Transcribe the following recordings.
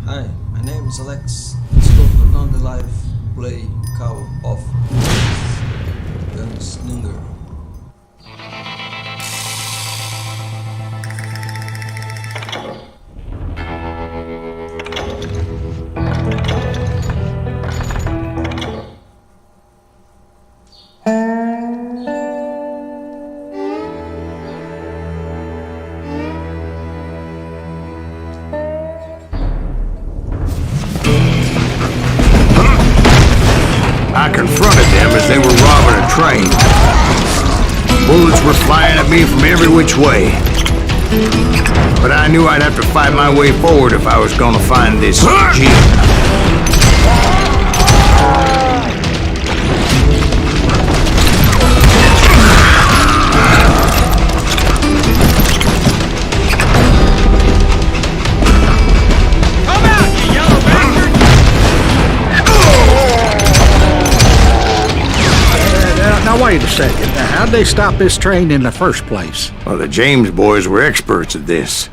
Hi, my name is Alex. Let's go to another live play call of Gunslinger. I confronted them as they were robbing a train. Bullets were flying at me from every which way. But I knew I'd have to fight my way forward if I was gonna find this gem. Now wait a second. Now, how'd they stop this train in the first place? Well, the James boys were experts at this.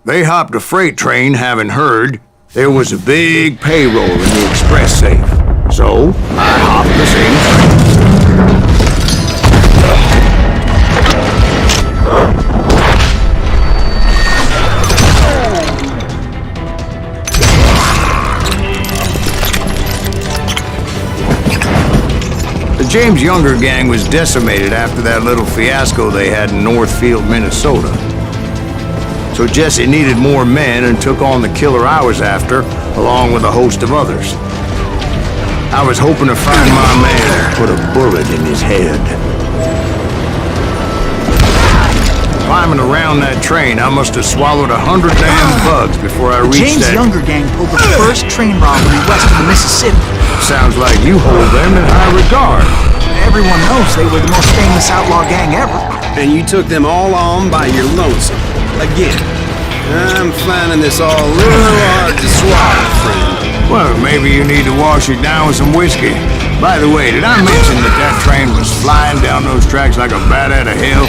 They hopped a freight train having heard there was a big payroll in the express safe. So, I hopped the same train. The James Younger gang was decimated after that little fiasco they had in Northfield, Minnesota. So Jesse needed more men and took on the killer I was after, along with a host of others. I was hoping to find my man and put a bullet in his head. Climbing around that train, I must have swallowed 100 damn bugs before I reached James that... Younger gang pulled the first train robbery west of the Mississippi. Sounds like you hold them in high regard. Everyone knows they were the most famous outlaw gang ever. And you took them all on by your lonesome. Again, I'm finding this all a little hard to swallow, friend. Well, maybe you need to wash it down with some whiskey. By the way, did I mention that that train was flying down those tracks like a bat out of hell?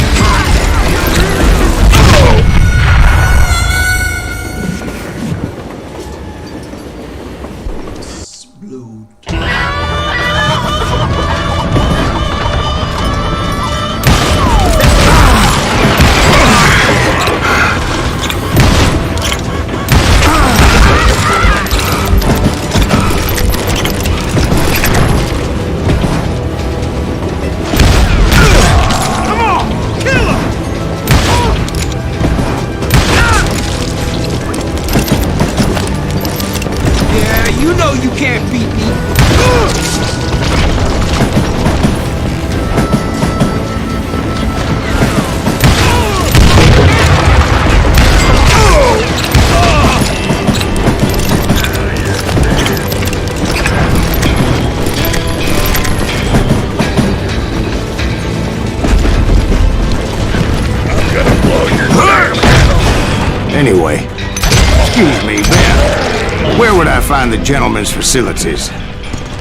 Blue. You know you can't beat me. Anyway, excuse me, Ben. Where would I find the gentleman's facilities?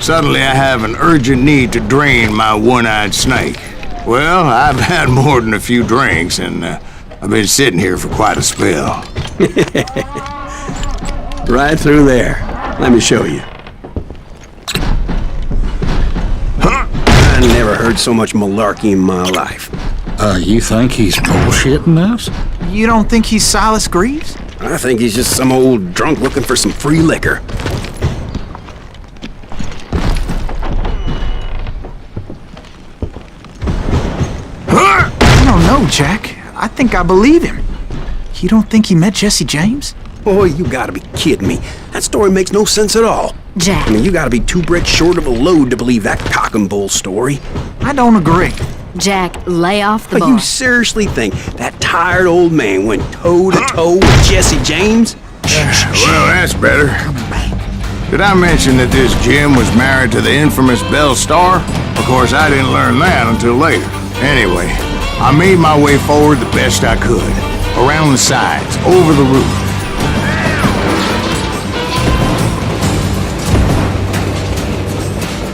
Suddenly I have an urgent need to drain my one-eyed snake. Well, I've had more than a few drinks, and I've been sitting here for quite a spell. Right through there. Let me show you. Huh? I never heard so much malarkey in my life. You think he's bullshitting us? You don't think he's Silas Greaves? I think he's just some old drunk looking for some free liquor. I don't know, Jack. I think I believe him. You don't think he met Jesse James? Boy, you gotta be kidding me. That story makes no sense at all. Jack. I mean, you gotta be 2 bricks short of a load to believe that cock and bull story. I don't agree. Jack, lay off the But bar. you seriously think that tired old man went toe-to-toe with Jesse James? Well, that's better. Did I mention that this Jim was married to the infamous Belle Starr? Of course, I didn't learn that until later. Anyway, I made my way forward the best I could. Around the sides, over the roof.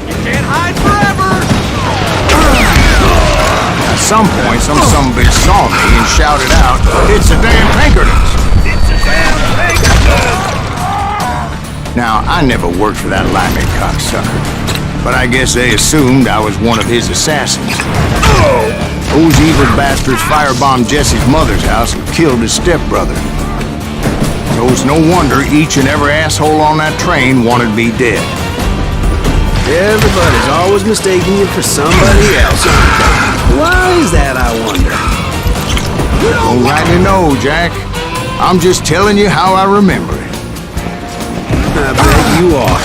You can't hide forever! At some point, some bitch saw me and shouted out, "It's a damn Pinkertons!" It's a damn Pinkertons! Now, I never worked for that limey cocksucker, but I guess they assumed I was one of his assassins. Those evil bastards firebombed Jesse's mother's house and killed his stepbrother. So it's no wonder each and every asshole on that train wanted me dead. Everybody's always mistaking you for somebody else. Why is that, I wonder? Don't rightly know, Jack. I'm just telling you how I remember it. I bet you are.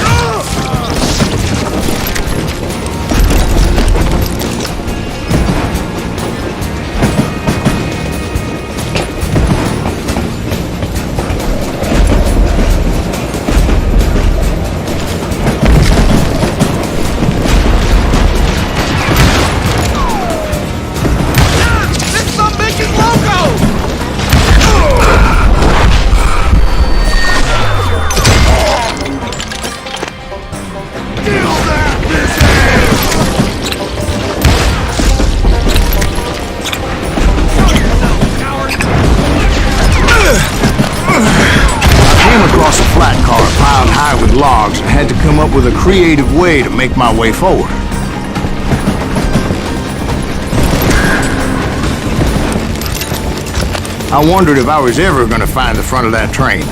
Across a flat car piled high with logs and had to come up with a creative way to make my way forward. I wondered if I was ever going to find the front of that train,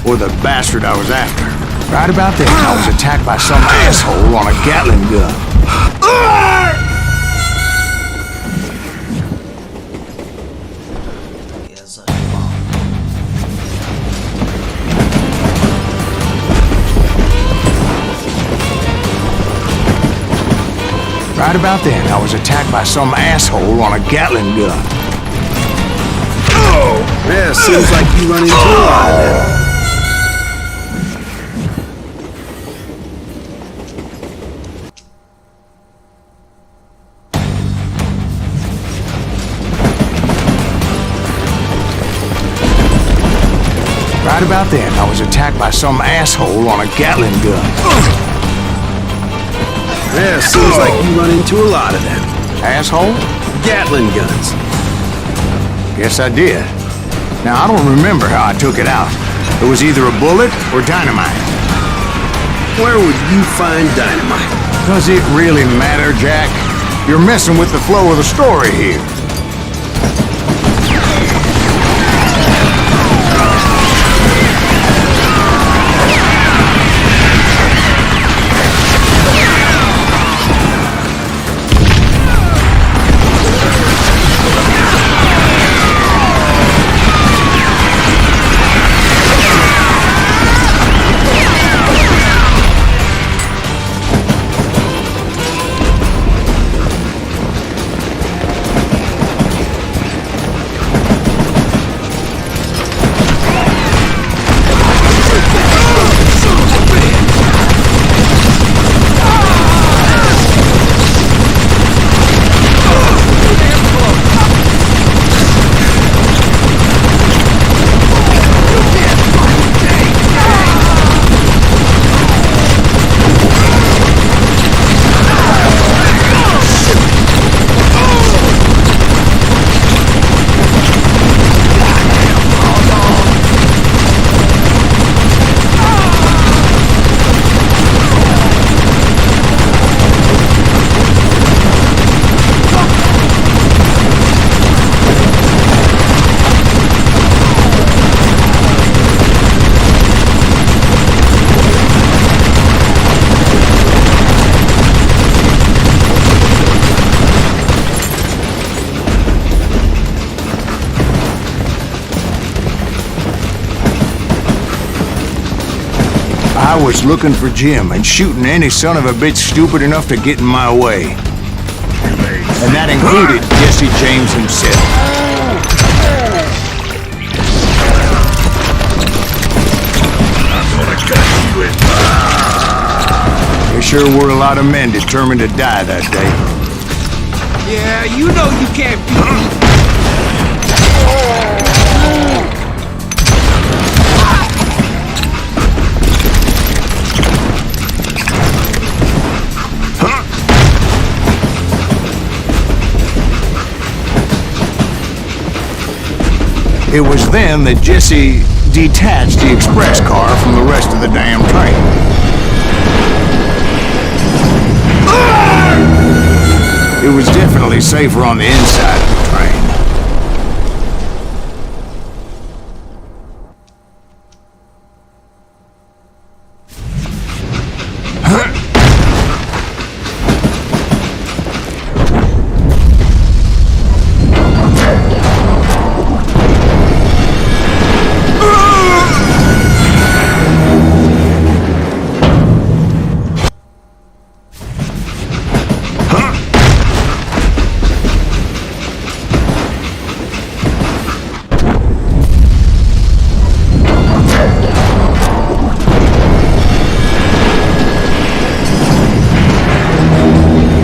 or the bastard I was after. Right about then, I was attacked by some asshole on a Gatling gun. Yes, Right about then, I was attacked by some asshole on a Gatling gun. Yeah, seems like you run into a lot of them. Right about then, I was attacked by some asshole on a Gatling gun. Yeah, seems like you run into a lot of them. Asshole? Gatling guns. Guess I did. Now, I don't remember how I took it out. It was either a bullet or dynamite. Where would you find dynamite? Does it really matter, Jack? You're messing with the flow of the story here. I was looking for Jim and shooting any son of a bitch stupid enough to get in my way. And that included Jesse James himself. There sure were a lot of men determined to die that day. Yeah, you know you can't beat me. It was then that Jesse detached the express car from the rest of the damn train. It was definitely safer on the inside of the train.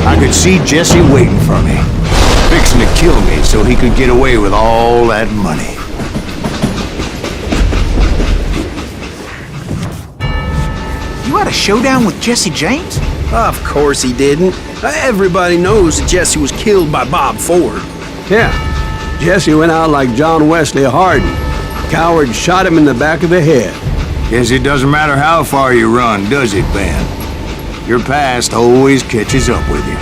I could see Jesse waiting for me, fixing to kill me so he could get away with all that money. You had a showdown with Jesse James? Of course he didn't. Everybody knows that Jesse was killed by Bob Ford. Yeah, Jesse went out like John Wesley Hardin. Coward shot him in the back of the head. Guess it doesn't matter how far you run, does it, Ben? Your past always catches up with you.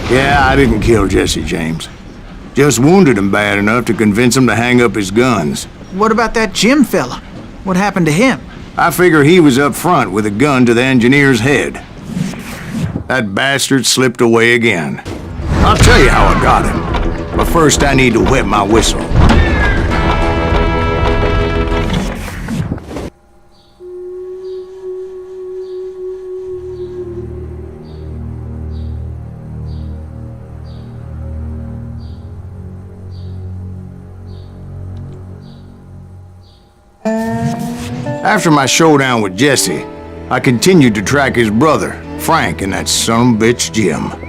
Yeah, I didn't kill Jesse James. Just wounded him bad enough to convince him to hang up his guns. What about that Jim fella? What happened to him? I figure he was up front with a gun to the engineer's head. That bastard slipped away again. I'll tell you how I got him. But first I need to wet my whistle. After my showdown with Jesse, I continued to track his brother, Frank, and that son of a bitch Jim.